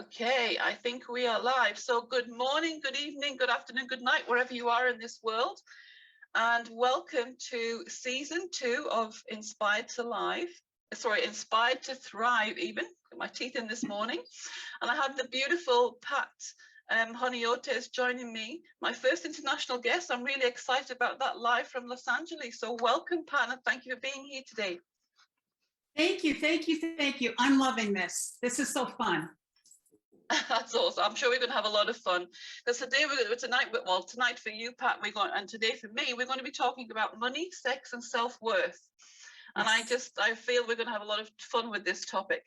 Okay, I think we are live. So good morning, good evening, good afternoon, good night, wherever you are in this world. And welcome to season 2 of Inspired to Thrive even. Got my teeth in this morning. And I have the beautiful Pat Honiotes joining me, my first international guest. I'm really excited about that, live from Los Angeles. So welcome, Pat, and thank you for being here today. Thank you, thank you, thank you. I'm loving this. This is so fun. That's awesome. I'm sure we're going to have a lot of fun because today tonight for you, Pat, and today for me, we're going to be talking about money, sex, and self-worth. And Yes. I feel we're going to have a lot of fun with this topic.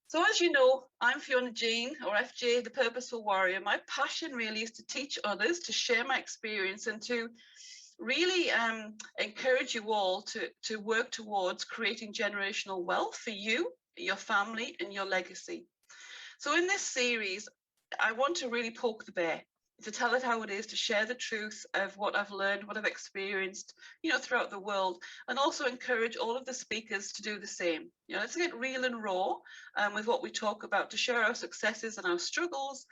So as you know, I'm Fiona Jean, or FJ, the Purposeful Warrior. My passion really is to teach others, to share my experience, and to really encourage you all to work towards creating generational wealth for you, your family, and your legacy. So in this series, I want to really poke the bear, to tell it how it is, to share the truth of what I've learned, what I've experienced, throughout the world, and also encourage all of the speakers to do the same. Let's get real and raw with what we talk about, to share our successes and our struggles,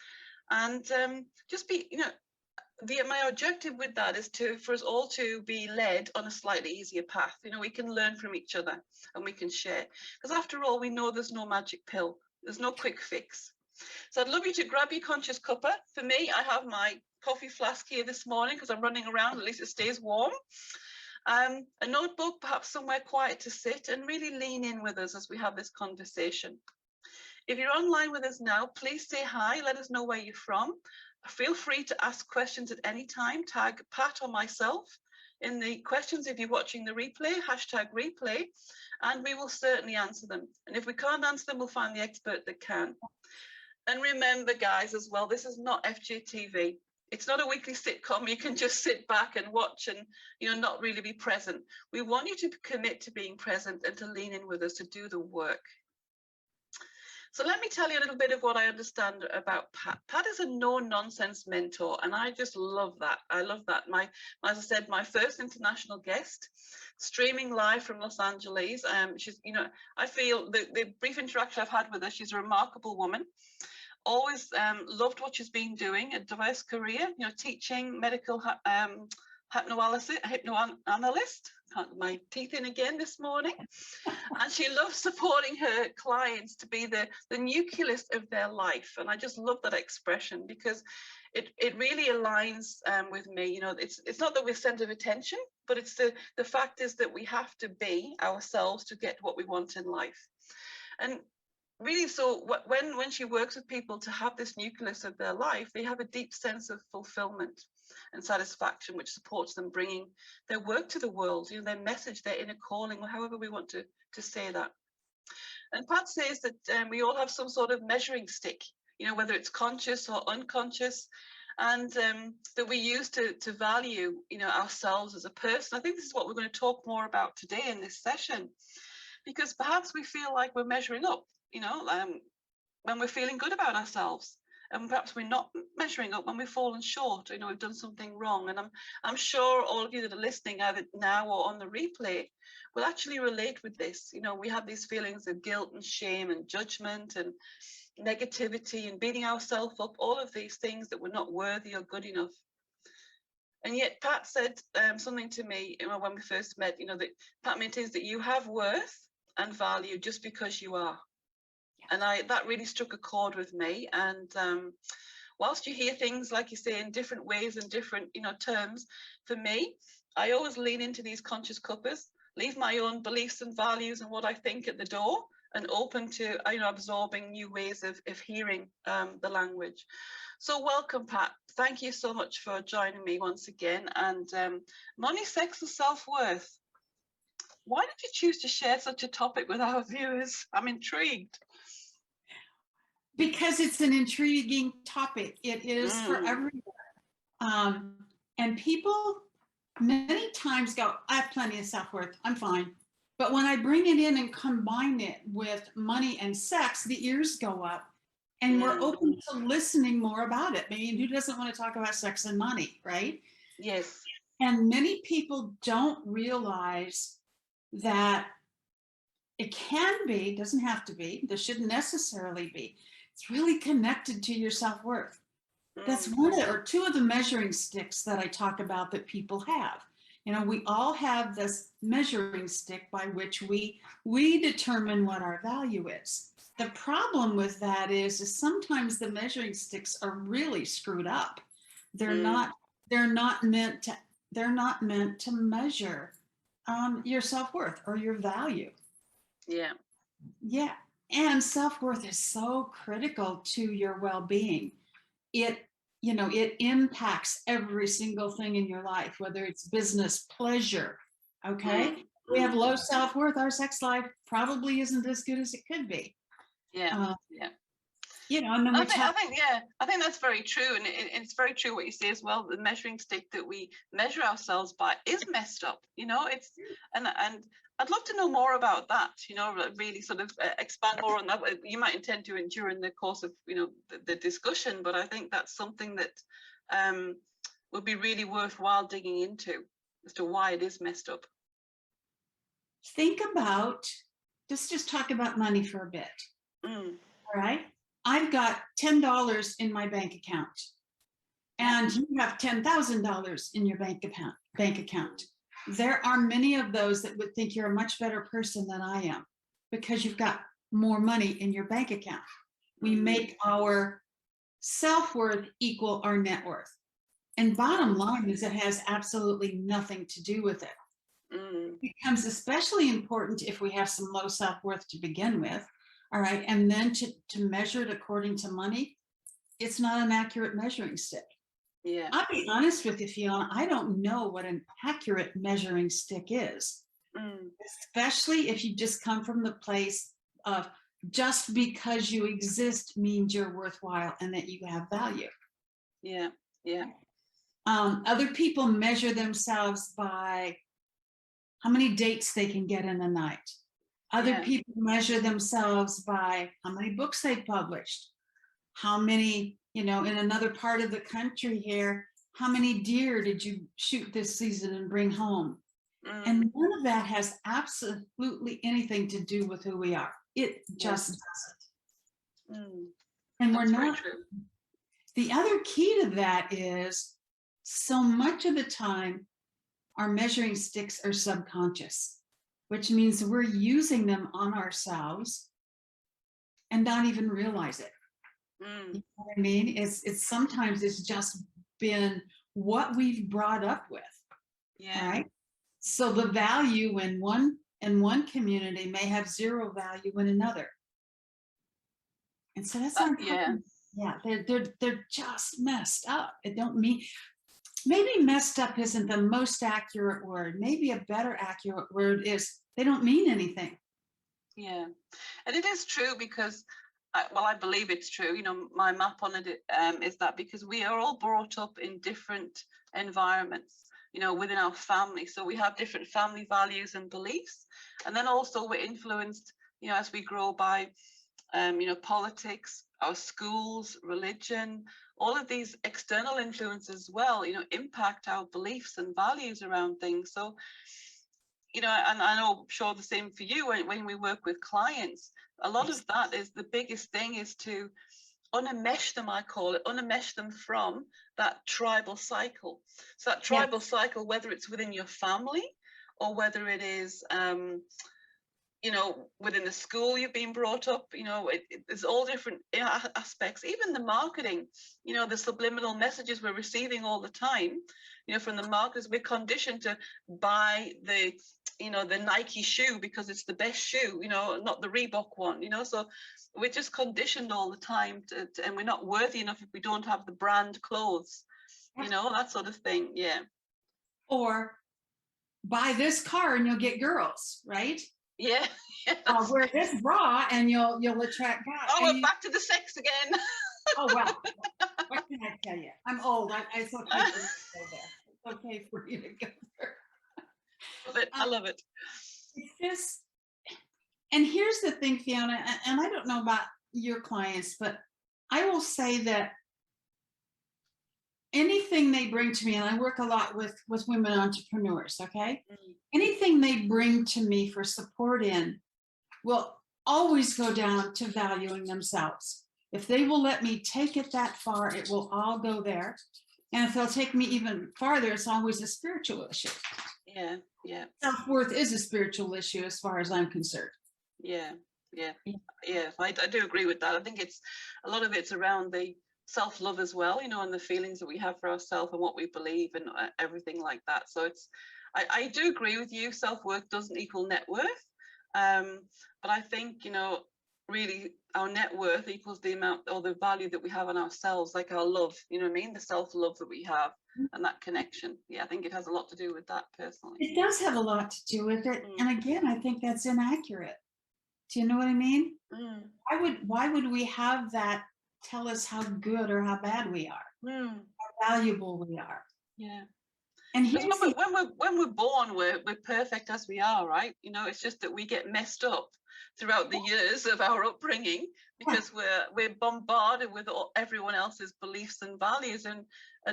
and just be, my objective with that is for us all to be led on a slightly easier path. We can learn from each other and we can share, because after all, we know there's no magic pill. There's no quick fix. So I'd love you to grab your conscious cuppa. For me, I have my coffee flask here this morning because I'm running around, at least it stays warm. A notebook, perhaps somewhere quiet to sit and really lean in with us as we have this conversation. If you're online with us now, please say hi, let us know where you're from. Feel free to ask questions at any time, tag Pat or myself in the questions if you're watching the replay, #replay, and we will certainly answer them. And if we can't answer them, we'll find the expert that can. And remember, guys, as well, this is not FGTV. It's not a weekly sitcom. You can just sit back and watch and, not really be present. We want you to commit to being present and to lean in with us to do the work. So let me tell you a little bit of what I understand about Pat. Pat is a no-nonsense mentor, and I just love that. I love that. As I said, my first international guest, streaming live from Los Angeles. She's, I feel the brief interaction I've had with her, she's a remarkable woman. Always loved what she's been doing, a diverse career, teaching, medical hypnoanalyst. Can't my teeth in again this morning. And she loves supporting her clients to be the nucleus of their life. And I just love that expression because it really aligns with me. It's not that we're center of attention, but it's the fact is that we have to be ourselves to get what we want in life. And really, so when she works with people to have this nucleus of their life, they have a deep sense of fulfillment and satisfaction, which supports them bringing their work to the world, their message, their inner calling, or however we want to say that. And Pat says that we all have some sort of measuring stick, whether it's conscious or unconscious, and that we use to value, ourselves as a person. I think this is what we're going to talk more about today in this session, because perhaps we feel like we're measuring up, when we're feeling good about ourselves. And perhaps we're not measuring up when we've fallen short, we've done something wrong. And I'm sure all of you that are listening either now or on the replay will actually relate with this. We have these feelings of guilt and shame and judgment and negativity and beating ourselves up, all of these things that we're not worthy or good enough. And yet Pat said something to me when we first met, that Pat maintains that you have worth and value just because you are. And that really struck a chord with me. And whilst you hear things, like you say, in different ways and different, terms, for me, I always lean into these conscious cuppas, leave my own beliefs and values and what I think at the door, and open to, absorbing new ways of hearing the language. So welcome, Pat. Thank you so much for joining me once again. And money, sex, and self-worth. Why did you choose to share such a topic with our viewers? I'm intrigued. Because it's an intriguing topic. It is for everyone. And people many times go, I have plenty of self-worth, I'm fine. But when I bring it in and combine it with money and sex, the ears go up and we're open to listening more about it. I mean, who doesn't want to talk about sex and money, right? Yes. And many people don't realize that it can be, doesn't have to be, there shouldn't necessarily be, it's really connected to your self-worth. That's one or two of the measuring sticks that I talk about that people have. You know, we all have this measuring stick by which we determine what our value is. The problem with that is sometimes the measuring sticks are really screwed up. They're not meant to measure your self-worth or your value. Yeah. Yeah. And self-worth is so critical to your well-being. It impacts every single thing in your life, whether it's business, pleasure. Okay. We have low self-worth. Our sex life probably isn't as good as it could be. Yeah. Yeah. You know, and then I think that's very true. And it's very true what you say as well. The measuring stick that we measure ourselves by is messed up. You know, and I'd love to know more about that, you know, really sort of expand more on that. You might intend to during the course of, you know, the discussion, but I think that's something that would be really worthwhile digging into as to why it is messed up. Think about, just talk about money for a bit. All right. I've got $10 in my bank account and you have $10,000 in your bank account. There are many of those that would think you're a much better person than I am because you've got more money in your bank account. We make our self-worth equal our net worth. And bottom line is it has absolutely nothing to do with it. It becomes especially important if we have some low self-worth to begin with. All right. And then to measure it according to money, it's not an accurate measuring stick. Yeah. I'll be honest with you, Fiona, I don't know what an accurate measuring stick is, especially if you just come from the place of just because you exist means you're worthwhile and that you have value. Yeah. Yeah. Other people measure themselves by how many dates they can get in a night. Other people measure themselves by how many books they published, how many, you know, in another part of the country here, how many deer did you shoot this season and bring home? And none of that has absolutely anything to do with who we are. It just doesn't. And we're not. The other key to that is so much of the time, our measuring sticks are subconscious, which means we're using them on ourselves and not even realize it. You know what I mean? It's sometimes it's just been what we've brought up with. Yeah. Right. So the value in one community may have zero value in another. And so that's not they're just messed up. It don't mean, maybe messed up isn't the most accurate word. Maybe a better accurate word is they don't mean anything. Yeah. And it is true because, I believe it's true. You know, my map on it is that because we are all brought up in different environments, you know, within our family. So we have different family values and beliefs. And then also we're influenced, you know, as we grow by, you know, politics, our schools, religion, all of these external influences as well, you know, impact our beliefs and values around things. So, you know, and I know, I'm sure the same for you when we work with clients, a lot of that is the biggest thing is to unmesh them, I call it, unmesh them from that tribal cycle. So that tribal cycle, whether it's within your family or whether it is, you know, within the school you've been brought up, you know, there's all different aspects, even the marketing, you know, the subliminal messages we're receiving all the time, you know, from the marketers. We're conditioned to buy the, you know, the Nike shoe because it's the best shoe, you know, not the Reebok one, you know, so we're just conditioned all the time and we're not worthy enough if we don't have the brand clothes, you know, that sort of thing. Yeah. Or buy this car and you'll get girls, right? Yeah. Wear this bra and you'll attract guys. Oh, we're back to the sex again. Oh, well, what can I tell you? I'm old. It's okay for you to go there. It's okay for you to go there. Love it. I love it. It's just, and here's the thing, Fiona, and I don't know about your clients, but I will say that anything they bring to me, and I work a lot with women entrepreneurs, okay? Anything they bring to me for support in will always go down to valuing themselves. If they will let me take it that far, it will all go there. And if they'll take me even farther, it's always a spiritual issue. Yeah, yeah. Self-worth is a spiritual issue as far as I'm concerned. Yeah, yeah, yeah. I do agree with that. I think it's a lot of it's around the self-love as well, you know, and the feelings that we have for ourselves and what we believe and everything like that. So it's, I do agree with you. Self-worth doesn't equal net worth. But I think, you know, really our net worth equals the amount or the value that we have on ourselves, like our love, you know what I mean? The self-love that we have and that connection. Yeah, I think it has a lot to do with that personally. It does have a lot to do with it. And again, I think that's inaccurate. Do you know what I mean? Why would we have that tell us how good or how bad we are, how valuable we are? Yeah. And here's when we're born, we're perfect as we are, right? You know, it's just that we get messed up throughout the years of our upbringing because we're bombarded with everyone else's beliefs and values and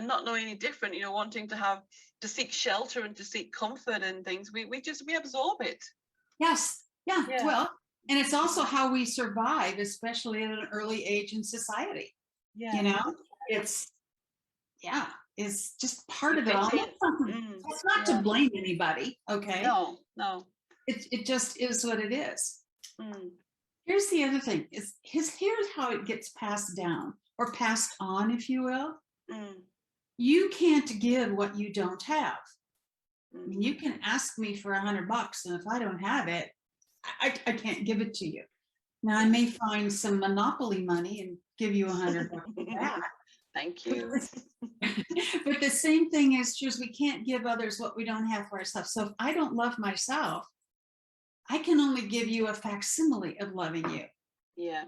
not knowing any different, you know, wanting to seek shelter and to seek comfort and things. We absorb it. Yes. Yeah. Well, and it's also how we survive, especially at an early age in society. Yeah. You know, it's just part of it all. It's not to blame anybody. Okay. No. It just is what it is. Here's the other thing here's how it gets passed down or passed on, if you will. You can't give what you don't have. I mean, you can ask me for $100 and if I don't have it, I can't give it to you. Now I may find some monopoly money and give you $100 for that. Thank you. But the same thing is true, we can't give others what we don't have for ourselves. So if I don't love myself, I can only give you a facsimile of loving you. Yeah.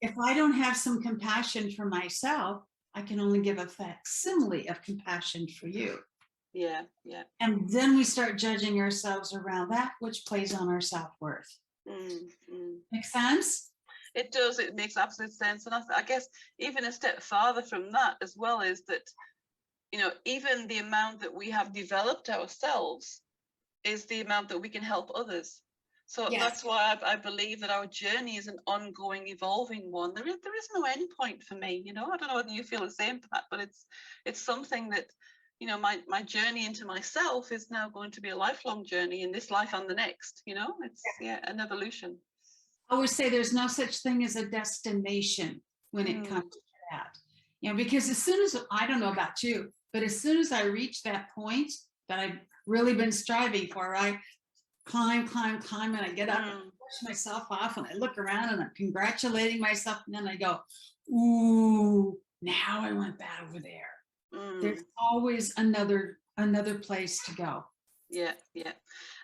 If I don't have some compassion for myself, I can only give a facsimile of compassion for you. Yeah. And then we start judging ourselves around that, which plays on our self-worth. Make sense? It does. It makes absolute sense. And I guess even a step farther from that as well is that, you know, even the amount that we have developed ourselves is the amount that we can help others. So that's why I believe that our journey is an ongoing, evolving one. There is no end point for me, you know. I don't know whether you feel the same, Pat, but it's something that, you know, my journey into myself is now going to be a lifelong journey in this life and the next, you know. It's an evolution. I always say there's no such thing as a destination when it comes to that. You know, because as soon as, I don't know about you, but as soon as I reach that point that I've really been striving for, I climb, and I get up and push myself off and I look around and I'm congratulating myself. And then I go, ooh, now I want that over there. There's always another place to go. Yeah.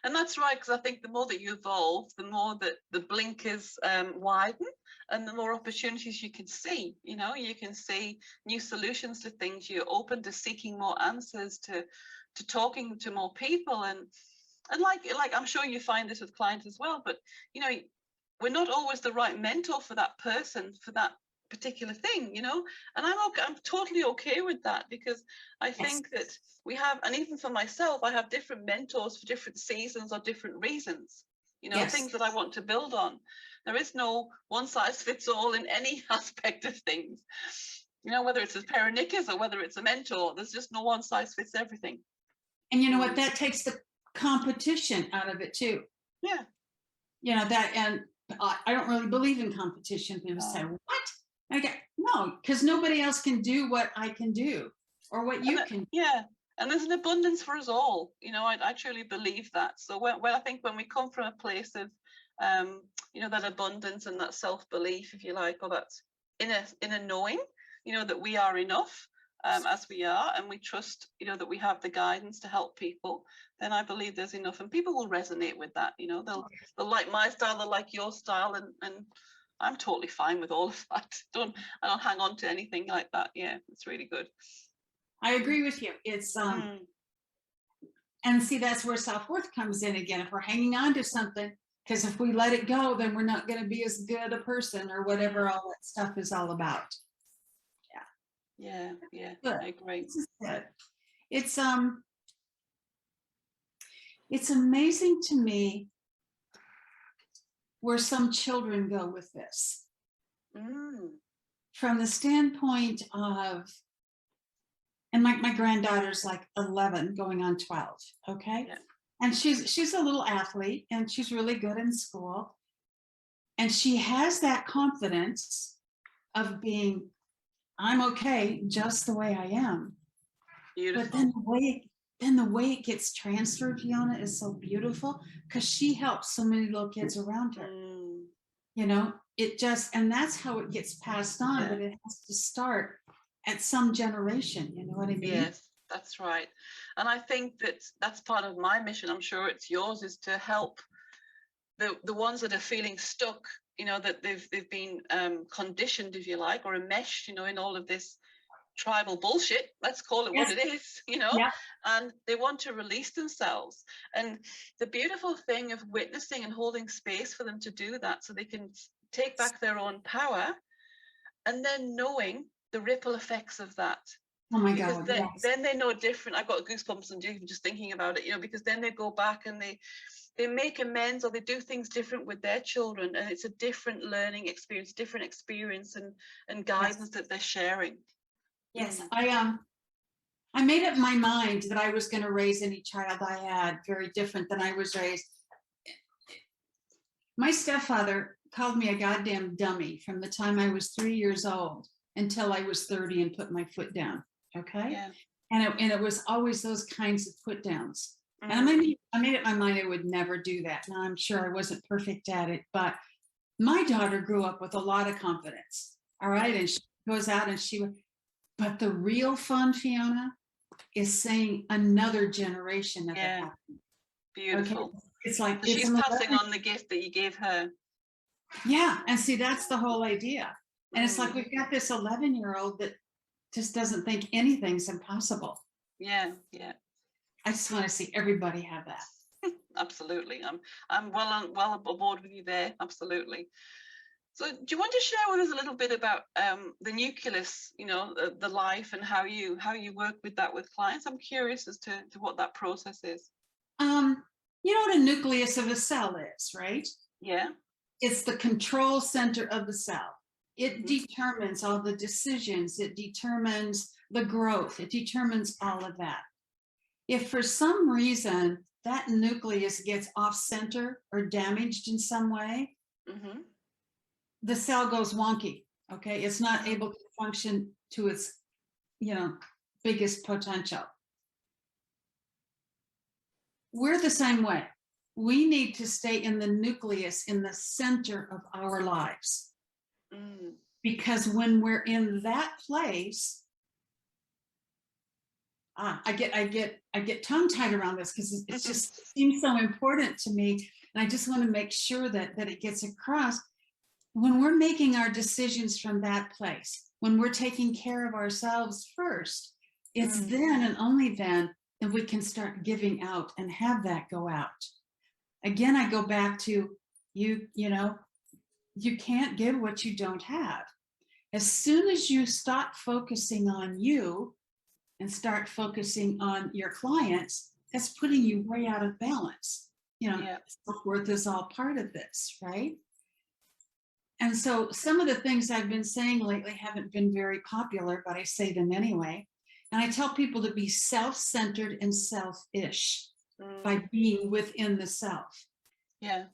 And that's right, because I think the more that you evolve, the more that the blinkers widen and the more opportunities you can see. You know, you can see new solutions to things. You're open to seeking more answers, to talking to more people. And like I'm sure you find this with clients as well, but, you know, we're not always the right mentor for that person, for that particular thing, you know, and I'm totally okay with that, because I think that we have, and even for myself, I have different mentors for different seasons or different reasons, you know, things that I want to build on. There is no one size fits all in any aspect of things, you know, whether it's a pair of knickers or whether it's a mentor. There's just no one size fits everything. And you know what, that takes the competition out of it too. Yeah. You know, that, and I don't really believe in competition. People say, what? Okay, no, because nobody else can do what I can do or what you can. Yeah, and there's an abundance for us all. You know, I truly believe that. So when I think when we come from a place of, you know, that abundance and that self-belief, if you like, or that inner knowing, you know, that we are enough as we are, and we trust, you know, that we have the guidance to help people, then I believe there's enough, and people will resonate with that. You know, they'll like my style, they'll like your style, and I'm totally fine with all of that. I don't hang on to anything like that. Yeah, it's really good. I agree with you. It's and see, that's where self-worth comes in again. If we're hanging on to something, because if we let it go, then we're not going to be as good a person or whatever all that stuff is all about. Yeah, good. I agree. It's amazing to me where some children go with this. from the standpoint of, and my granddaughter's like 11 going on 12, okay? Yeah. And she's a little athlete and she's really good in school. And she has that confidence of being, I'm okay just the way I am. Beautiful. But then the way it gets transferred, Fiona, is so beautiful because she helps so many little kids around her. You know, it just, and that's how it gets passed on, Yeah. but it has to start at some generation. You know what I mean? Yes, that's right. And I think that that's part of my mission. I'm sure it's yours, is to help the ones that are feeling stuck, you know, that they've been conditioned, if you like, or enmeshed, you know, in all of this tribal bullshit, let's call it Yes. what it is, you know. Yeah. And they want to release themselves. And the beautiful thing of witnessing and holding space for them to do that, so they can take back their own power, and then knowing the ripple effects of that. Oh my Because God. then, Yes. then they know different. I've got goosebumps and even just thinking about it, you know, because then they go back and they make amends, or they do things different with their children, and it's a different learning experience, different experience and guidance that they're sharing. Yes, I made up my mind that I was going to raise any child I had very different than I was raised. My stepfather called me a goddamn dummy from the time I was 3 years old until I was 30 and put my foot down. Okay. Yeah. And it was always those kinds of put downs. And I made up my mind I would never do that. Now I'm sure I wasn't perfect at it, but my daughter grew up with a lot of confidence. All right. And she goes out and but the real fun, Fiona, is saying another generation of it happened. Beautiful. Okay? It's like, so she's passing on the gift that you gave her. Yeah. And see, that's the whole idea. And it's like, we've got this 11-year-old that just doesn't think anything's impossible. Yeah. Yeah. I just want to see everybody have that. Absolutely. I'm well aboard with you there. Absolutely. So do you want to share with us a little bit about the Nucleus, you know, the life, and how you work with that with clients? I'm curious as to what that process is. You know what a nucleus of a cell is, right? Yeah. It's the control center of the cell. It determines all the decisions. It determines the growth. It determines all of that. If for some reason that nucleus gets off center or damaged in some way, the cell goes wonky. Okay. It's not able to function to its, you know, biggest potential. We're the same way. We need to stay in the nucleus, in the center of our lives. Because when we're in that place, I get tongue tied around this because it just seems so important to me. And I just want to make sure that it gets across. When we're making our decisions from that place, when we're taking care of ourselves first, it's then and only then that we can start giving out and have that go out. Again, I go back to you know, you can't give what you don't have. As soon as you stop focusing on you and start focusing on your clients, that's putting you way out of balance. You know, self-worth is all part of this, right? And so some of the things I've been saying lately haven't been very popular, but I say them anyway. And I tell people to be self-centered and selfish by being within the self. Yeah.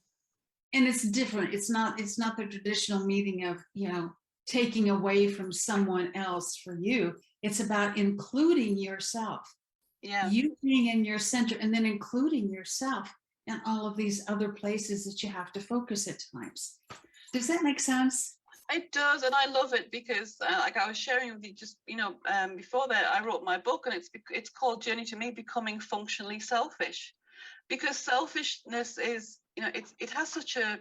And it's different. It's not the traditional meaning of, you know, taking away from someone else for you. It's about including yourself. Yeah. You being in your center and then including yourself in all of these other places that you have to focus at times. Does that make sense? It does, and I love it because, like I was sharing with you just, you know, before that, I wrote my book, and it's called Journey to Me, Becoming Functionally Selfish, because selfishness is, you know, it has such a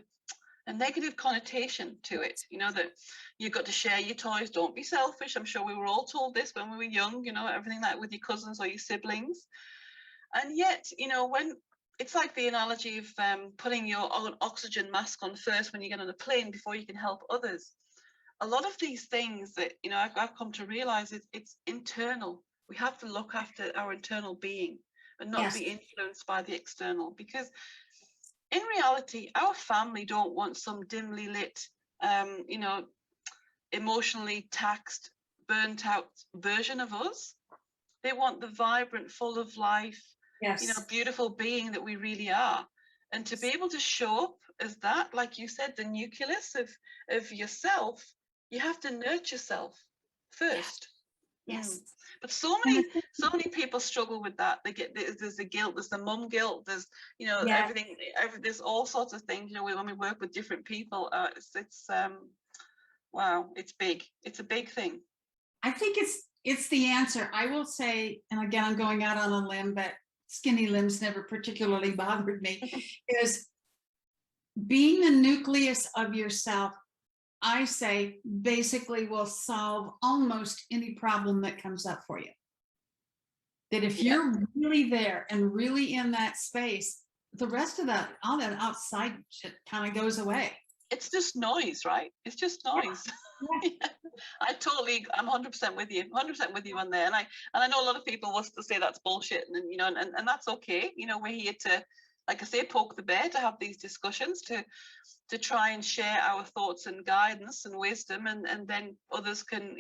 negative connotation to it, you know, that you've got to share your toys, don't be selfish. I'm sure we were all told this when we were young, you know, everything like with your cousins or your siblings. And yet, you know, when it's like the analogy of putting your own oxygen mask on first when you get on a plane before you can help others. A lot of these things that, you know, I've come to realize it's internal. We have to look after our internal being and not be influenced by the external, because in reality, our family don't want some dimly lit, you know, emotionally taxed, burnt out version of us. They want the vibrant, full of life, Yes. beautiful being that we really are. And to be able to show up as that, like you said, the nucleus of yourself, you have to nurture yourself first. Yes. But so many people struggle with that. There's the guilt, there's the mum guilt, there's everything, there's all sorts of things. When we work with different people, wow, it's big. It's a big thing. I think it's the answer. I will say, and again, I'm going out on a limb, but skinny limbs never particularly bothered me, is being the nucleus of yourself, I say, basically will solve almost any problem that comes up for you. That if you're really there and really in that space, the rest of that, all that outside shit kind of goes away. It's just noise, right? It's just noise. Yeah. I'm 100% with you, 100% with you on there. And I know a lot of people will still say that's bullshit, and that's okay. We're here to, like I say, poke the bear, to have these discussions, to try and share our thoughts and guidance and wisdom, and then others can,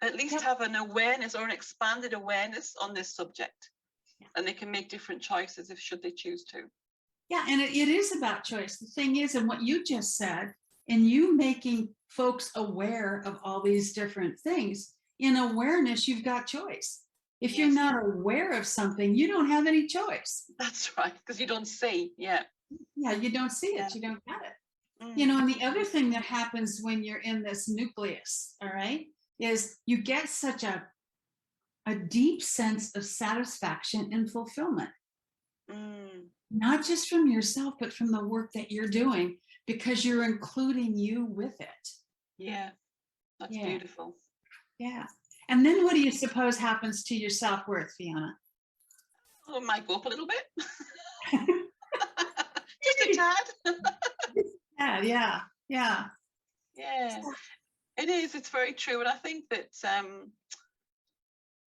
at least have an awareness or an expanded awareness on this subject, and they can make different choices should they choose to. Yeah, and it is about choice. The thing is, and what you just said, and you making folks aware of all these different things, in awareness, you've got choice. If you're not aware of something, you don't have any choice. That's right, because you don't see. Yeah, you don't see it. You don't get it. And the other thing that happens when you're in this nucleus, all right, is you get such a deep sense of satisfaction and fulfillment. Not just from yourself, but from the work that you're doing, because you're including you with it. Yeah, that's beautiful. Yeah. And then what do you suppose happens to your self-worth, Fiona? Oh, it might go up a little bit. Just a tad. Yeah. It is. It's very true. And I think that,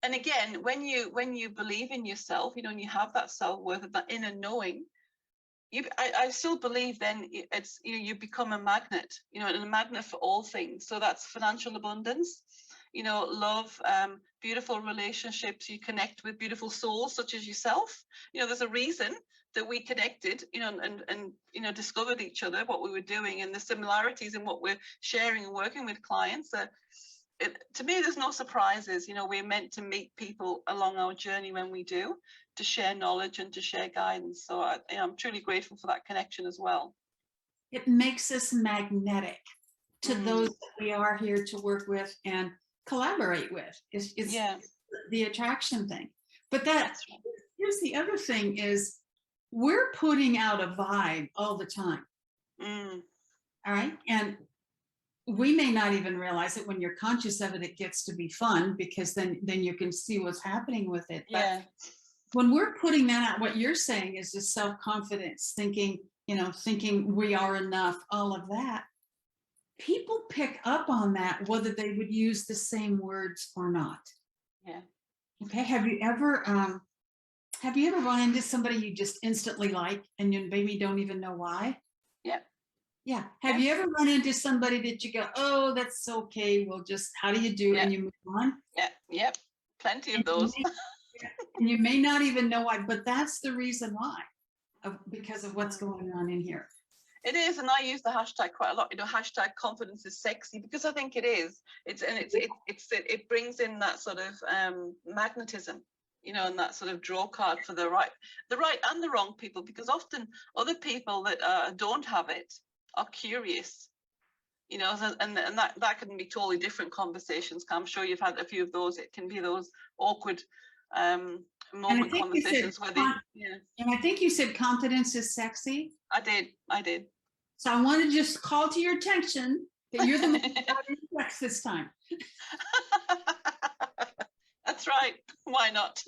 and again, when you believe in yourself, and you have that self-worth, that inner knowing, I still believe then it's, you become a magnet, and a magnet for all things. So that's financial abundance, love, beautiful relationships. You connect with beautiful souls such as yourself. There's a reason that we connected, and discovered each other, what we were doing, and the similarities in what we're sharing and working with clients. To me, there's no surprises. We're meant to meet people along our journey when we do, to share knowledge and to share guidance. So I'm truly grateful for that connection as well. It makes us magnetic to those that we are here to work with and collaborate with. It's the attraction thing. But here's the other thing is, we're putting out a vibe all the time. All right. And we may not even realize it. When you're conscious of it, it gets to be fun, because then you can see what's happening with it. But when we're putting that out, what you're saying is just self-confidence, thinking we are enough, all of that. People pick up on that, whether they would use the same words or not. Yeah. Okay. Have you ever run into somebody you just instantly like, and you maybe don't even know why? Yeah. Have you ever run into somebody that you go, oh, that's okay, we'll just, how do you do? And you move on? Yep. Plenty of those. And you may not even know why, but that's the reason why, because of what's going on in here. It is, and I use the hashtag quite a lot. Hashtag confidence is sexy, because I think it is. It brings in that sort of magnetism, and that sort of draw card for the right and the wrong people, because often other people that don't have it are curious, and that can be totally different conversations. I'm sure you've had a few of those. It can be those awkward moment conversations where and I think you said confidence is sexy. I did. So I want to just call to your attention that you're the one this time. That's right. Why not?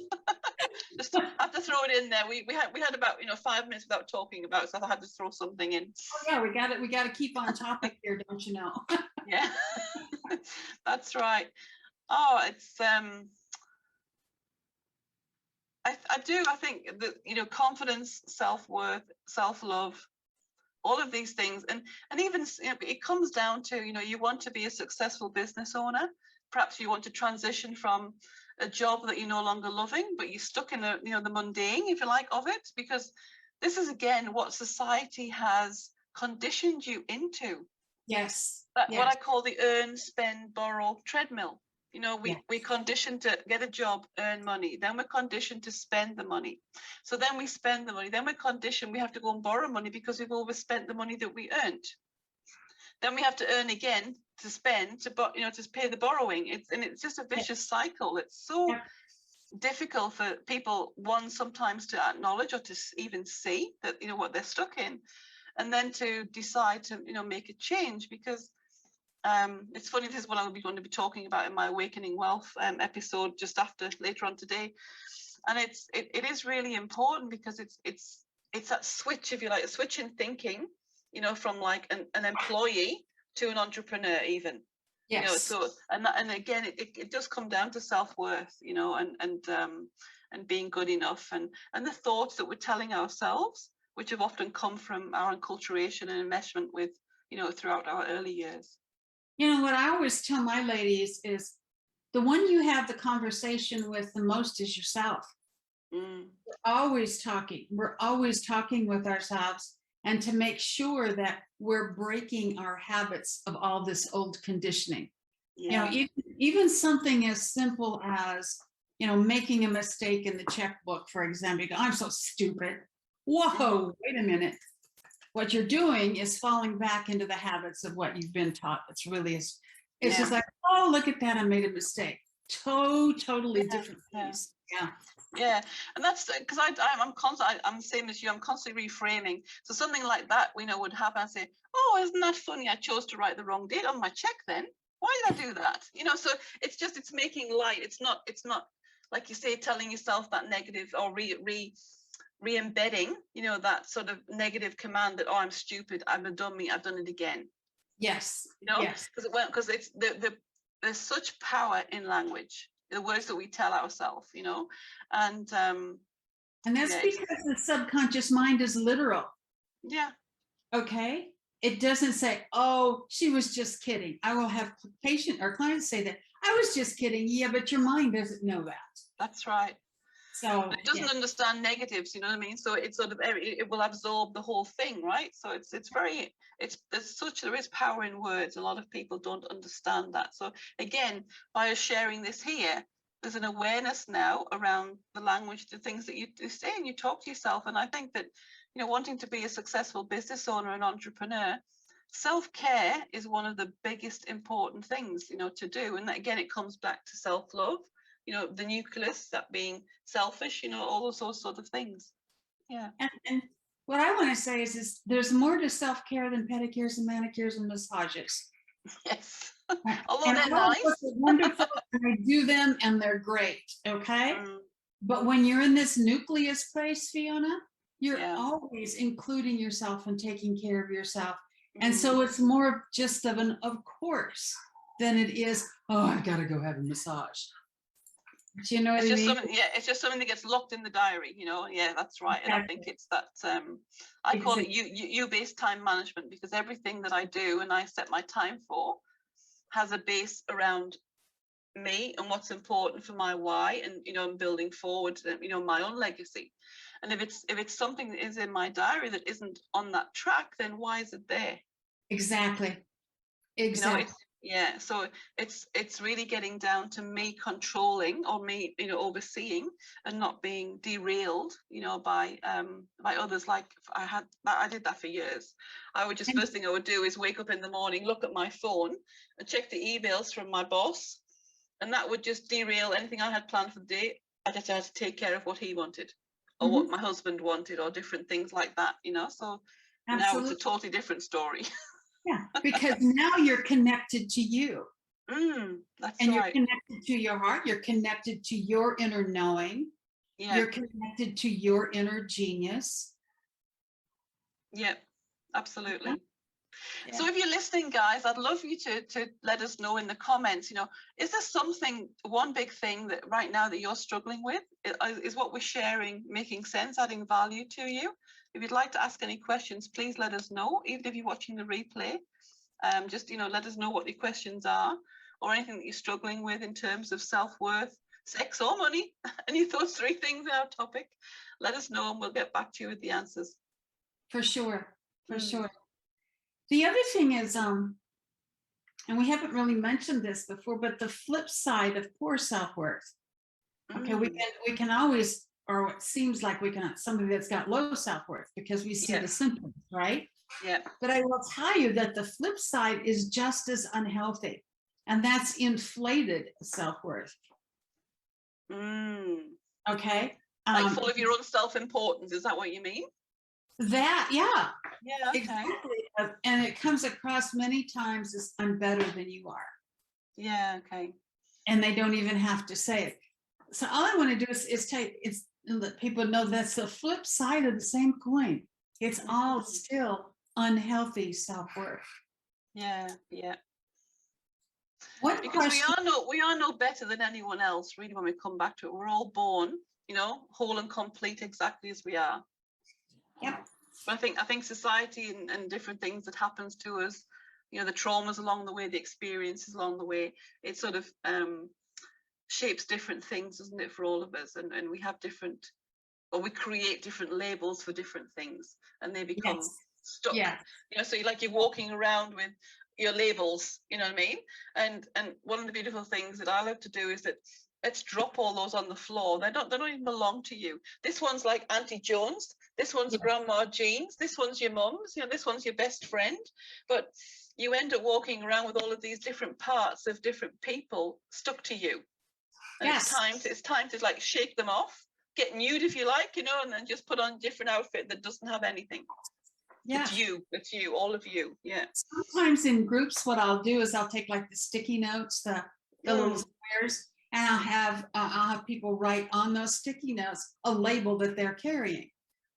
Just have to throw it in there. We had about 5 minutes without talking about it, so I had to throw something in. Oh yeah, we got to keep on topic here, don't you know? Yeah, that's right. Oh, it's I think that confidence, self-worth, self-love, all of these things. And even, you know, it comes down to, you know, you want to be a successful business owner. Perhaps you want to transition from a job that you're no longer loving, but you're stuck in a, you know, the mundane, if you like, of it, because this is again what society has conditioned you into. Yes. That Yes. what I call the earn, spend, borrow treadmill. You know, we conditioned to get a job, earn money. Then we're conditioned to spend the money. So then we spend the money. Then we're conditioned we have to go and borrow money because we've overspent the money that we earned. Then we have to earn again to spend to pay the borrowing. It's just a vicious cycle. It's so difficult for people, one, sometimes to acknowledge or to even see that, you know, what they're stuck in, and then to decide to, you know, make a change. Because it's funny, this is what I'm going to be talking about in my Awakening Wealth episode just after later on today. And it is really important because it's that switch, if you like, a switch in thinking, you know, from like an employee to an entrepreneur even. Yes. You know, so and again it does come down to self-worth, you know, and being good enough, and the thoughts that we're telling ourselves, which have often come from our enculturation and enmeshment with, you know, throughout our early years. You know, what I always tell my ladies is the one you have the conversation with the most is yourself. We're always talking. We're always talking with ourselves, and to make sure that we're breaking our habits of all this old conditioning. Yeah. You know, even something as simple as, you know, making a mistake in the checkbook, for example. You go, I'm so stupid. Whoa, wait a minute. What you're doing is falling back into the habits of what you've been taught. It's just like, oh, look at that, I made a mistake. Totally different things. Yeah, and that's because I'm constantly, I'm the same as you. I'm constantly reframing. So something like that, you know, would happen. I say, oh, isn't that funny? I chose to write the wrong date on my check. Then why did I do that? You know, so it's making light. It's not like you say, telling yourself that negative or re-embedding, you know, that sort of negative command that, oh, I'm stupid, I'm a dummy, I've done it again. Yes. You know, because it's there's such power in language, the words that we tell ourselves, you know, and that's because the subconscious mind is literal. Yeah. Okay. It doesn't say, oh, she was just kidding. I will have patient or clients say that, I was just kidding. Yeah, but your mind doesn't know that. That's right. So it doesn't understand negatives, you know what I mean? So it's sort of, it will absorb the whole thing, right? So there is power in words. A lot of people don't understand that. So again, by us sharing this here, there's an awareness now around the language, the things that you say and you talk to yourself. And I think that, you know, wanting to be a successful business owner and entrepreneur, self-care is one of the biggest important things, you know, to do. And again, it comes back to self-love. You know, the nucleus, that being selfish, you know, all those sort of things. Yeah. And what I want to say is there's more to self-care than pedicures and manicures and massages. Yes. Although they're nice. Wonderful. And I do them and they're great. Okay. But when you're in this nucleus place, Fiona, you're always including yourself and taking care of yourself. And so it's more just of an of course than it is, oh, I've got to go have a massage. Do you know what I mean? It's just something that gets locked in the diary, you know. Yeah, that's right. Exactly. And I think it's that I call it you-based time management, because everything that I do and I set my time for has a base around me and what's important for my why, and, you know, I'm building forward, you know, my own legacy. And if it's something that is in my diary that isn't on that track, then why is it there? Exactly. You know, so it's really getting down to me controlling, or me, you know, overseeing, and not being derailed, you know, by others. Like I did that for years. First thing I would do is wake up in the morning, look at my phone and check the emails from my boss, and that would just derail anything I had planned for the day. I just had to take care of what he wanted, or what my husband wanted, or different things like that, you know. So now it's a totally different story. Yeah, because now you're connected to you. That's and right. You're connected to your heart. You're connected to your inner knowing. Yeah. You're connected to your inner genius. Yeah, absolutely. Yeah. So if you're listening, guys, I'd love you to let us know in the comments, is there something, one big thing that right now that you're struggling with? Is what we're sharing making sense, adding value to you? If you'd like to ask any questions, please let us know, even if you're watching the replay. Just, let us know what your questions are, or anything that you're struggling with in terms of self-worth, sex or money. Any of those three things are our topic. Let us know and we'll get back to you with the answers. For sure. For sure. The other thing is, and we haven't really mentioned this before, but the flip side of poor self-worth. Okay, we can always, or it seems like we can, somebody that's got low self-worth because we see the symptoms, right? Yeah. But I will tell you that the flip side is just as unhealthy, and that's inflated self-worth. Okay. Like full of your own self-importance, is that what you mean? That, yeah. Yeah, okay. Exactly. And it comes across many times as I'm better than you are. Yeah, okay. And they don't even have to say it. So all I want to do is let people know that's the flip side of the same coin. It's all still unhealthy self-worth. Yeah, yeah. One because question, we are no better than anyone else, really, when we come back to it. We're all born, whole and complete exactly as we are. Yep. But I think society and different things that happens to us, the traumas along the way, the experiences along the way, it sort of shapes different things, doesn't it, for all of us? And we have different, or we create different labels for different things, and they become stuck. Yeah. So you're walking around with your labels, you know what I mean? And one of the beautiful things that I love to do is that let's drop all those on the floor. They don't even belong to you. This one's like Auntie Jones. This one's Grandma Jean's. This one's your mum's. This one's your best friend. But you end up walking around with all of these different parts of different people stuck to you. And it's time to like shake them off, get nude if you like, and then just put on a different outfit that doesn't have anything. Yeah. It's you, all of you. Yeah. Sometimes in groups, what I'll do is I'll take like the sticky notes, the little squares, and I'll have people write on those sticky notes a label that they're carrying.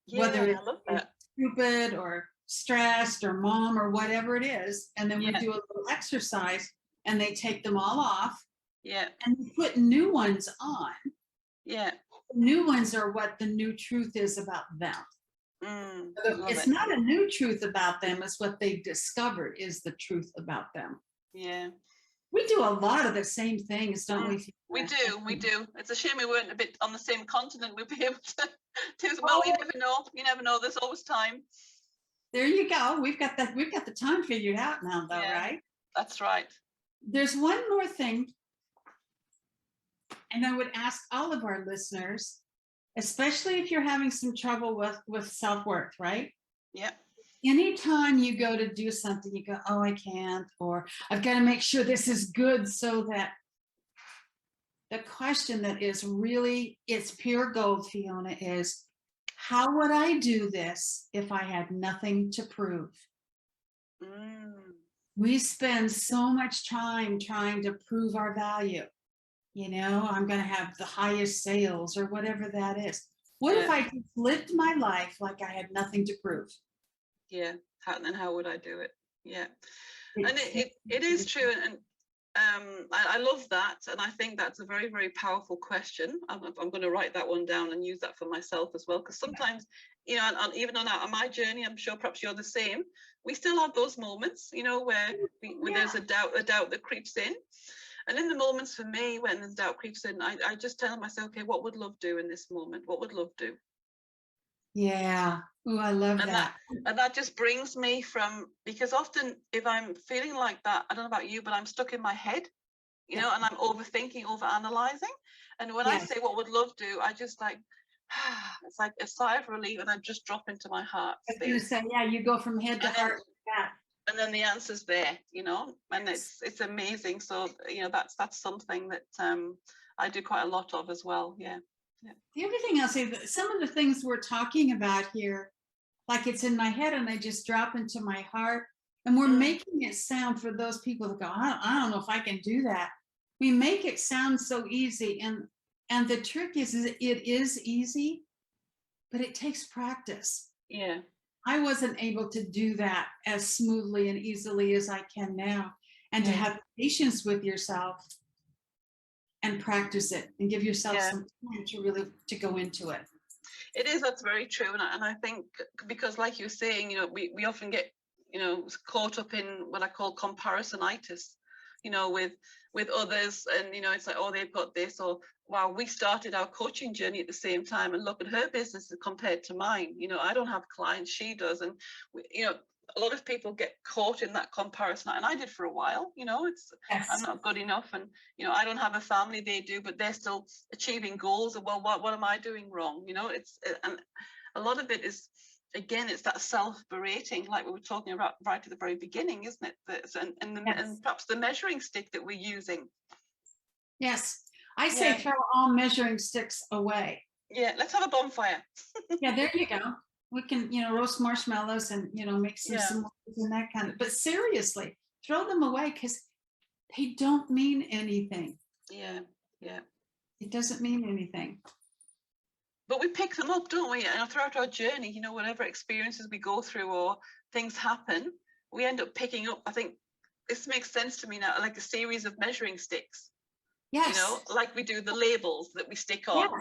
Yeah, whether I love that. Stupid or stressed or mom or whatever it is. And then we do a little exercise and they take them all off. Yeah. And we put new ones on. Yeah. New ones are what the new truth is about them. It's not a new truth about them, it's what they've discovered is the truth about them. Yeah. We do a lot of the same things, don't we? We do. It's a shame we weren't a bit on the same continent. We'd be able to well, you never know. There's always time. There you go. We've got the time figured out now, though, right? That's right. There's one more thing, and I would ask all of our listeners, especially if you're having some trouble with self-worth, right? Yeah. Anytime you go to do something, you go, oh, I can't, or I've got to make sure this is good, so that the question that is really, it's pure gold, Fiona, is how would I do this if I had nothing to prove? We spend so much time trying to prove our value. I'm going to have the highest sales or whatever that is. What if I just lived my life like I had nothing to prove? Yeah. How would I do it? Yeah. And it is true. And I love that. And I think that's a very, very powerful question. I'm going to write that one down and use that for myself as well. Because sometimes, and even on my journey, I'm sure perhaps you're the same. We still have those moments, where there's a doubt that creeps in. And in the moments for me, when the doubt creeps in, I just tell myself, okay, what would love do in this moment? What would love do? Yeah. Oh, I love that. And that just brings me from, because often if I'm feeling like that, I don't know about you, but I'm stuck in my head, and I'm overthinking, overanalyzing. And when I say what would love do, I just like, it's like a sigh of relief, and I just drop into my heart. I was going to say, you go from head to heart. And then the answer's there, and it's amazing. So, that's something that I do quite a lot of as well. Yeah. The other thing I'll say, that some of the things we're talking about here, like it's in my head and I just drop into my heart, and we're making it sound, for those people that go, I don't know if I can do that. We make it sound so easy. And the trick is it is easy, but it takes practice. Yeah. I wasn't able to do that as smoothly and easily as I can now. And to have patience with yourself and practice it and give yourself some time to really to go into it. It is, that's very true. And I think because like you're saying, you know, we often get, you know, caught up in what I call comparisonitis, you know, with others, and you know, it's like, oh, they've got this, or wow, we started our coaching journey at the same time, and look at her business compared to mine. You know, I don't have clients, she does, and you know, a lot of people get caught in that comparison, and I did for a while. You know, it's I'm not good enough, and you know, I don't have a family, they do, but they're still achieving goals. And well, what am I doing wrong? You know, it's, and a lot of it is, again, it's that self-berating, like we were talking about right at the very beginning, isn't it? And perhaps the measuring stick that we're using. Yes, I say throw all measuring sticks away. Yeah, let's have a bonfire. Yeah, there you go. We can, you know, roast marshmallows and, you know, make some s'mores and that kind of, but seriously, throw them away because they don't mean anything. Yeah, yeah. It doesn't mean anything. But we pick them up, don't we? And throughout our journey, you know, whatever experiences we go through or things happen, we end up picking up. I think this makes sense to me now, like a series of measuring sticks. Yes. You know, like we do the labels that we stick on. Yes.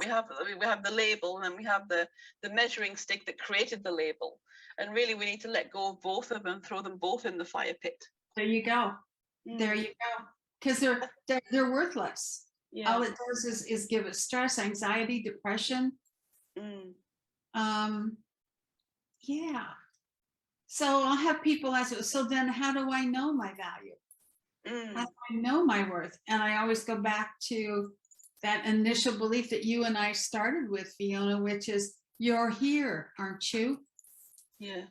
We have the label, and then we have the measuring stick that created the label. And really, we need to let go of both of them, throw them both in the fire pit. There you go. There you go. Because they're worthless. Yeah. All it does is give us stress, anxiety, depression. Yeah. So I'll have people ask, so then how do I know my value? How do I know my worth? And I always go back to that initial belief that you and I started with, Fiona, which is you're here, aren't you? Yeah.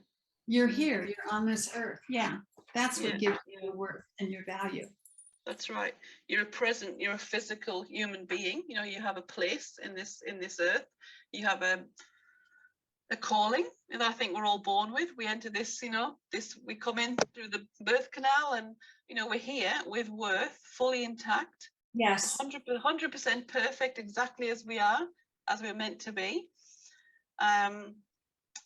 You're here, you're on this earth. Yeah. That's what gives you your worth and your value. That's right. You're a present, you're a physical human being. You know, you have a place in this earth. You have a calling that I think we're all born with. We enter this, you know, we come in through the birth canal, and you know, we're here with worth, fully intact. Yes. 100% perfect, exactly as we are, as we're meant to be.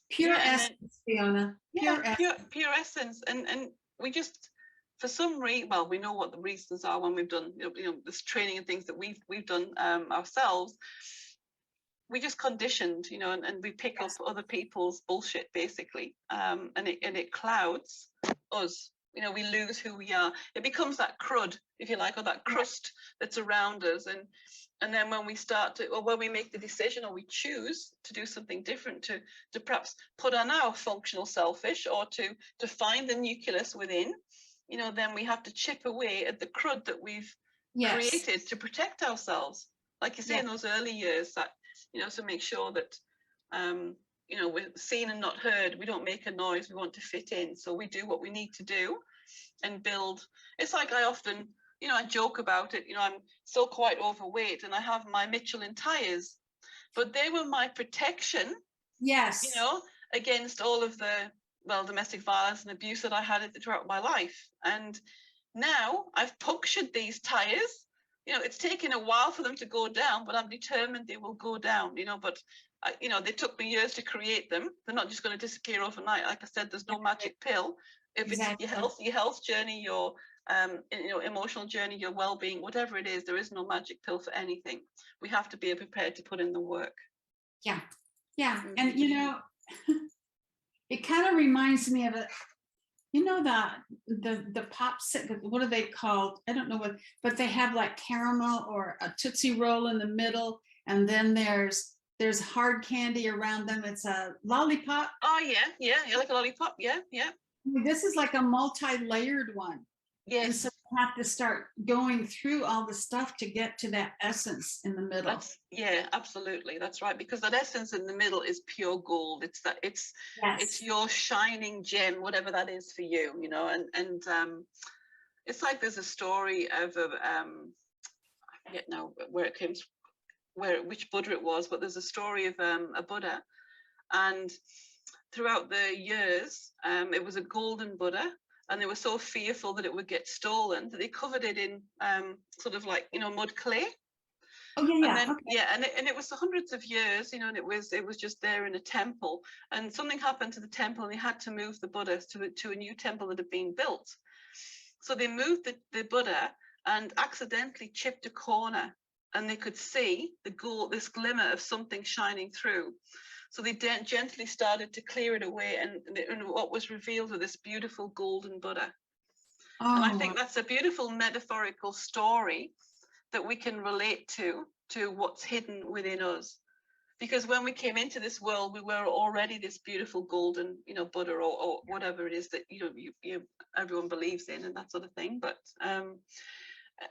Pure essence, Fiona. Pure essence. And we just, for some reason, well, we know what the reasons are when we've done, you know, this training and things that we've done ourselves. We just conditioned, you know, and we pick up other people's bullshit, basically, and it clouds us. You know, we lose who we are. It becomes that crud, if you like, or that crust that's around us. And then when we start to, or when we make the decision, or we choose to do something different, to perhaps put on our functional selfish, or to find the nucleus within, you know, then we have to chip away at the crud that we've created to protect ourselves. Like you say, in those early years, that, you know, so make sure that, you know, we're seen and not heard. We don't make a noise. We want to fit in. So we do what we need to do and build. It's like I often, you know, I joke about it. You know, I'm still quite overweight, and I have my Michelin tires, but they were my protection. Yes. You know, against all of the, well, domestic violence and abuse that I had throughout my life. And now I've punctured these tires. You know, it's taken a while for them to go down, but I'm determined they will go down, you know, but you know, they took me years to create them. They're not just going to disappear overnight. Like I said, there's no magic pill. If it's your health journey, your you know, emotional journey, your well-being, whatever it is, there is no magic pill for anything. We have to be prepared to put in the work. Yeah. And you know, it kind of reminds me of you know, the popsicle, what are they called? I don't know what, but they have like caramel or a Tootsie Roll in the middle, and then there's hard candy around them. It's a lollipop. Oh yeah, like a lollipop. Yeah. This is like a multi-layered one. Yes. And so you have to start going through all the stuff to get to that essence in the middle. Yeah, absolutely. That's right. Because that essence in the middle is pure gold. It's your shining gem, whatever that is for you, you know, and it's like there's a story of I forget now where it came, which Buddha it was, but there's a story of a Buddha, and throughout the years, it was a golden Buddha. And they were so fearful that it would get stolen that they covered it in sort of like, you know, mud clay. Oh yeah, And then okay. yeah, and it was hundreds of years, you know, and it was just there in a temple, and something happened to the temple, and they had to move the Buddha to a new temple that had been built. So they moved the Buddha and accidentally chipped a corner, and they could see the gold, this glimmer of something shining through. So they gently started to clear it away, and what was revealed was this beautiful golden Buddha. And I think that's a beautiful metaphorical story that we can relate to what's hidden within us. Because when we came into this world, we were already this beautiful golden, you know, Buddha or whatever it is that, you know, everyone believes in and that sort of thing. But,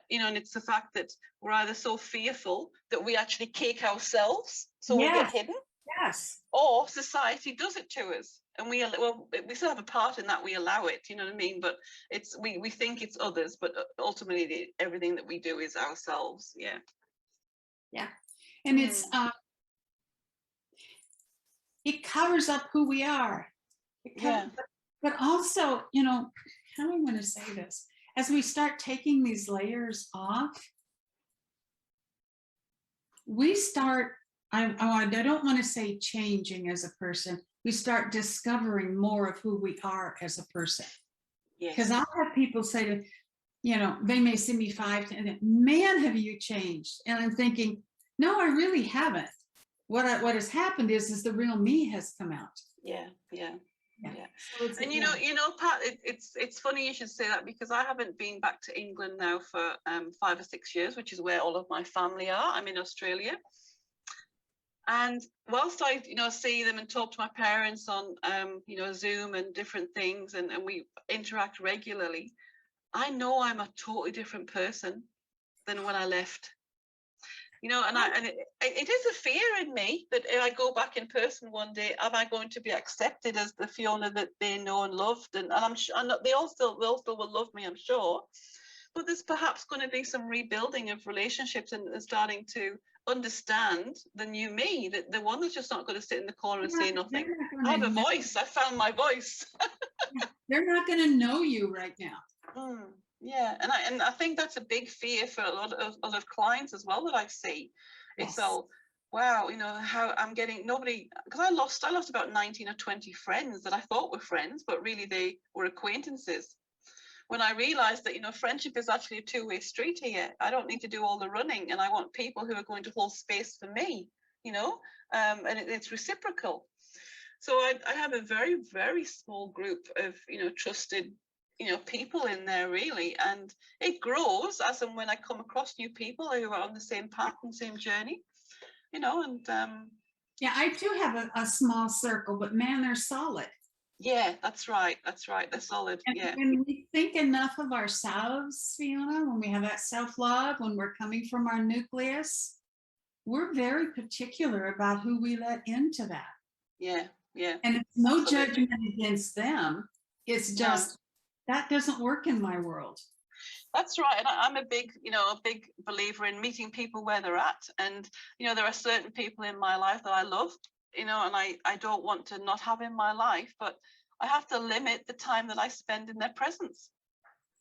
you know, and it's the fact that we're either so fearful that we actually cake ourselves, so we get hidden. Yes. Or society does it to us, and we still have a part in that. We allow it, you know what I mean? But it's we think it's others, but ultimately everything that we do is ourselves. Yeah. Yeah. And it's it covers up who we are. But also, you know, how do I want to say this? As we start taking these layers off, we start, I don't want to say changing as a person. We start discovering more of who we are as a person. Because I'll have people say to, you know, they may see me 5 and man, have you changed? And I'm thinking, no, I really haven't. What has happened is the real me has come out. Yeah. So and you know, Pat, it's funny you should say that, because I haven't been back to England now for 5 or 6 years, which is where all of my family are. I'm in Australia. And whilst I, you know, see them and talk to my parents on, you know, Zoom and different things, and we interact regularly, I know I'm a totally different person than when I left. You know, and it is a fear in me that if I go back in person one day, am I going to be accepted as the Fiona that they know and loved? And I'm sure they all still will love me, I'm sure. But there's perhaps going to be some rebuilding of relationships and starting to understand the new me, that the one that's just not going to sit in the corner and say nothing. I have a voice. I found my voice. They're not going to know you right now. Yeah, and I think that's a big fear for a lot of clients as well that I see. It's all, wow, you know, how I'm getting nobody, because I lost about 19 or 20 friends that I thought were friends, but really they were acquaintances. When I realized that, you know, friendship is actually a two-way street here. I don't need to do all the running, and I want people who are going to hold space for me, you know, and it's reciprocal. So I have a very, very small group of, you know, trusted, you know, people in there really, and it grows as and when I come across new people who are on the same path and same journey, you know. And yeah, I do have a small circle, but man, they're solid. Yeah, that's right. They're solid. And yeah. When we think enough of ourselves, Fiona, when we have that self-love, when we're coming from our nucleus, we're very particular about who we let into that. Yeah. And it's no judgment against them. It's just that doesn't work in my world. That's right. And I'm a big believer in meeting people where they're at. And, you know, there are certain people in my life that I love, you know, and I don't want to not have in my life, but I have to limit the time that I spend in their presence.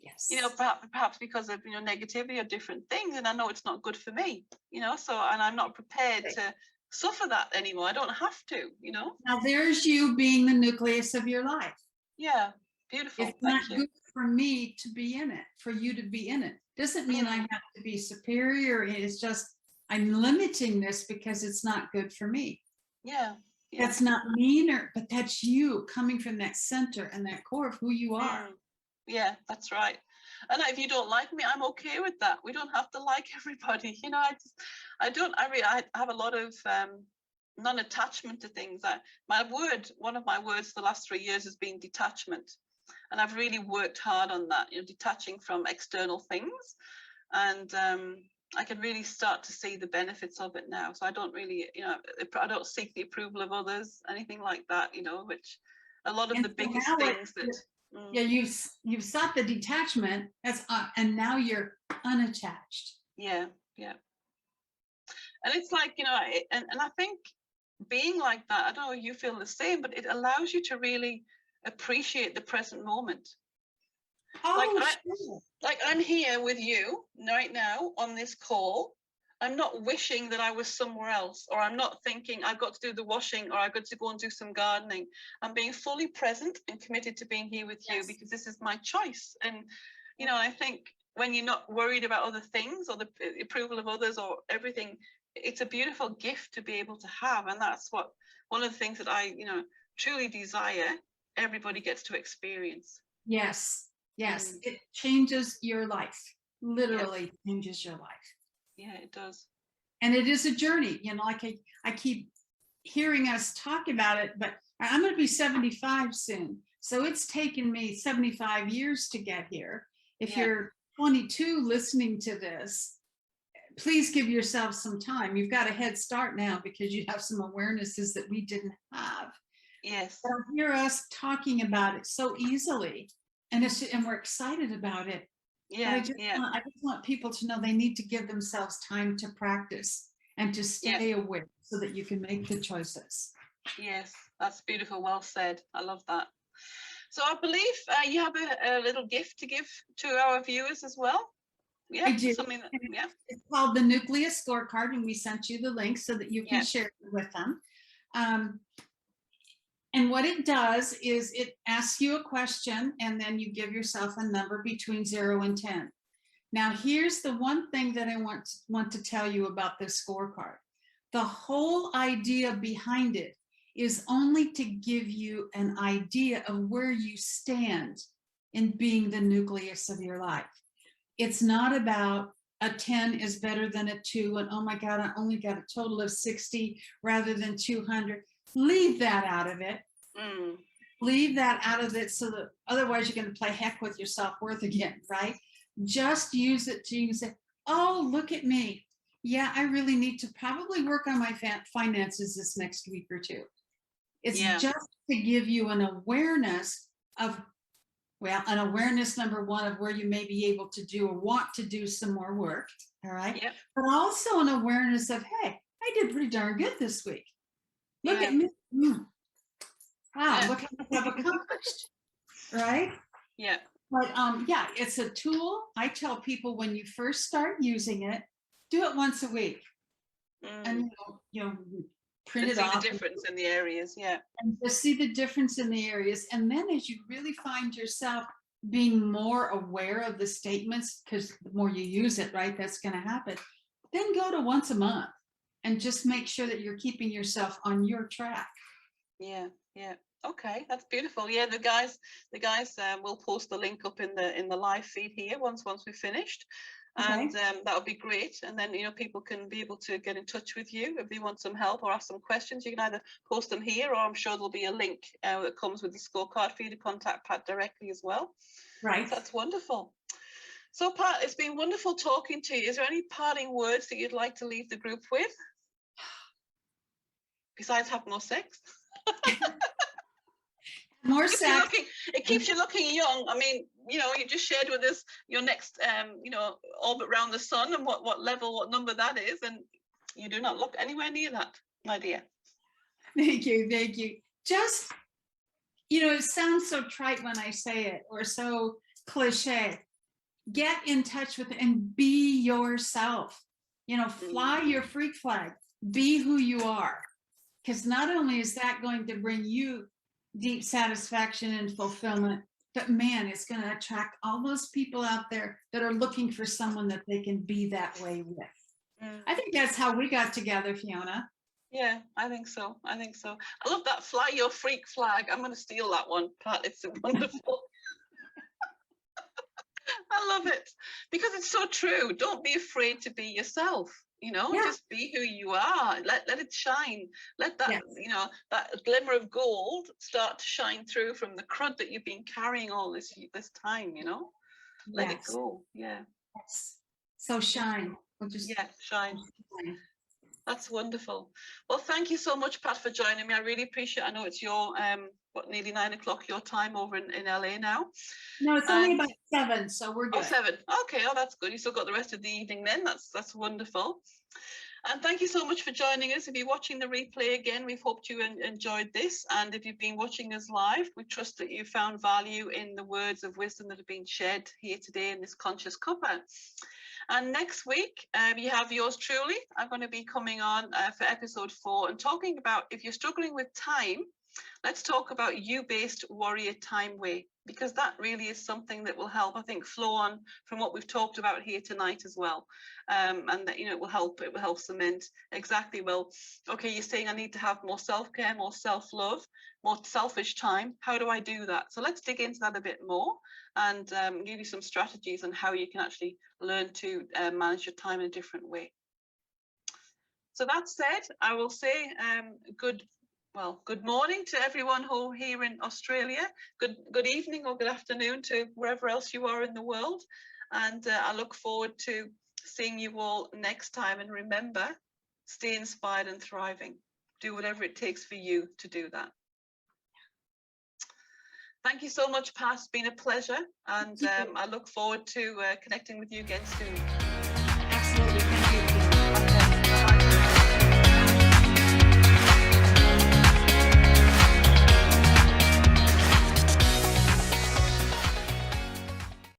Yes. You know, perhaps because of, you know, negativity or different things. And I know it's not good for me, you know, so, and I'm not prepared to suffer that anymore. I don't have to, you know. Now there's you being the nucleus of your life. Yeah. Beautiful. It's not good for me to be in it, for you to be in it. Doesn't mean I have to be superior. It's just I'm limiting this because it's not good for me. Yeah. That's not meaner, but that's you coming from that center and that core of who you are. Yeah, that's right. And if you don't like me, I'm okay with that. We don't have to like everybody. You know, I have a lot of non-attachment to things. One of my words for the last 3 years has been detachment. And I've really worked hard on that, you know, detaching from external things. And I can really start to see the benefits of it now. So I don't really, you know, I don't seek the approval of others, anything like that, you know, which a lot of the biggest things that... Yeah, you've sought the detachment, and now you're unattached. Yeah. And it's like, you know, and I think being like that, I don't know if you feel the same, but it allows you to really appreciate the present moment. Oh, sure. Like I'm here with you right now on this call, I'm not wishing that I was somewhere else, or I'm not thinking I've got to do the washing, or I've got to go and do some gardening. I'm being fully present and committed to being here with you, because this is my choice. And, you know, I think when you're not worried about other things or the approval of others or everything, it's a beautiful gift to be able to have. And that's what, one of the things that I, you know, truly desire everybody gets to experience. Yes. Yes. It changes your life. Literally changes your life. Yeah, it does. And it is a journey, you know, like I keep hearing us talk about it, but I'm going to be 75 soon. So it's taken me 75 years to get here. If you're 22 listening to this, please give yourself some time. You've got a head start now because you have some awarenesses that we didn't have. Yes. But I hear us talking about it so easily, and we're excited about it. Yeah, I just want people to know they need to give themselves time to practice and to stay aware so that you can make the choices. Yes, that's beautiful. Well said. I love that. So I believe you have a little gift to give to our viewers as well. Yeah, I do. Something that, It's called the Nucleus scorecard, and we sent you the link so that you can share it with them. And what it does is it asks you a question, and then you give yourself a number between 0 and 10. Now, here's the one thing that I want to tell you about this scorecard. The whole idea behind it is only to give you an idea of where you stand in being the nucleus of your life. It's not about a 10 is better than a 2, and oh my God, I only got a total of 60 rather than 200. Leave that out of it. Leave that out of it, so that otherwise you're going to play heck with your self-worth again, right? Just use it to, you can say, oh, look at me. Yeah, I really need to probably work on my finances this next week or two. It's just to give you an awareness of, well, an awareness number one of where you may be able to do or want to do some more work, all right? But also an awareness of, hey, I did pretty darn good this week. Look at me. Wow, look what I've accomplished, right? Yeah. But it's a tool. I tell people when you first start using it, do it once a week. And you know, print it off. See the difference in the areas, and just see the difference in the areas. And then as you really find yourself being more aware of the statements, because the more you use it, right, that's going to happen, then go to once a month and just make sure that you're keeping yourself on your track. Okay, that's beautiful. Yeah, the guys will post the link up in the live feed here once we've finished. And that would be great. And then, you know, people can be able to get in touch with you if they want some help or ask some questions. You can either post them here, or I'm sure there'll be a link that comes with the scorecard for you to contact Pat directly as well. Right. So that's wonderful. So Pat, it's been wonderful talking to you. Is there any parting words that you'd like to leave the group with? Besides, have more sex. More sex. It keeps you looking young. I mean, you know, you just shared with us your next, you know, orbit around the sun and what level, what number that is, and you do not look anywhere near that, my dear. Thank you. Just, you know, it sounds so trite when I say it, or so cliche. Get in touch with it and be yourself. You know, fly your freak flag. Be who you are. Because not only is that going to bring you deep satisfaction and fulfillment, but man, it's going to attract all those people out there that are looking for someone that they can be that way with. I think that's how we got together, Fiona. Yeah, I think so. I love that fly your freak flag. I'm going to steal that one, Pat. It's wonderful. I love it because it's so true. Don't be afraid to be yourself. You know, just be who you are. Let it shine. Let that, you know, that glimmer of gold start to shine through from the crud that you've been carrying all this time, you know. Let it go. Yeah. So shine. Shine. That's wonderful. Well, thank you so much, Pat, for joining me. I really appreciate it. I know it's your nearly 9 o'clock your time over in LA now. No, it's only about 7, so we're good. 7. Okay, that's good. You still got the rest of the evening then. That's wonderful. And thank you so much for joining us. If you're watching the replay again, we've hoped you enjoyed this. And if you've been watching us live, we trust that you found value in the words of wisdom that have been shared here today in this conscious cuppa. And next week, you have yours truly. I'm going to be coming on for episode 4 and talking about, if you're struggling with time, let's talk about you-based warrior time way, because that really is something that will help, I think, flow on from what we've talked about here tonight as well. And that, you know, it will help cement exactly, well, okay, you're saying I need to have more self-care, more self-love, more selfish time. How do I do that? So let's dig into that a bit more and give you some strategies on how you can actually learn to manage your time in a different way. So that said, I will say good morning to everyone who here in Australia. Good evening or good afternoon to wherever else you are in the world. And I look forward to seeing you all next time. And remember, stay inspired and thriving. Do whatever it takes for you to do that. Thank you so much, Pat. It's been a pleasure. And I look forward to connecting with you again soon. Absolutely. Thank you. Okay. Bye.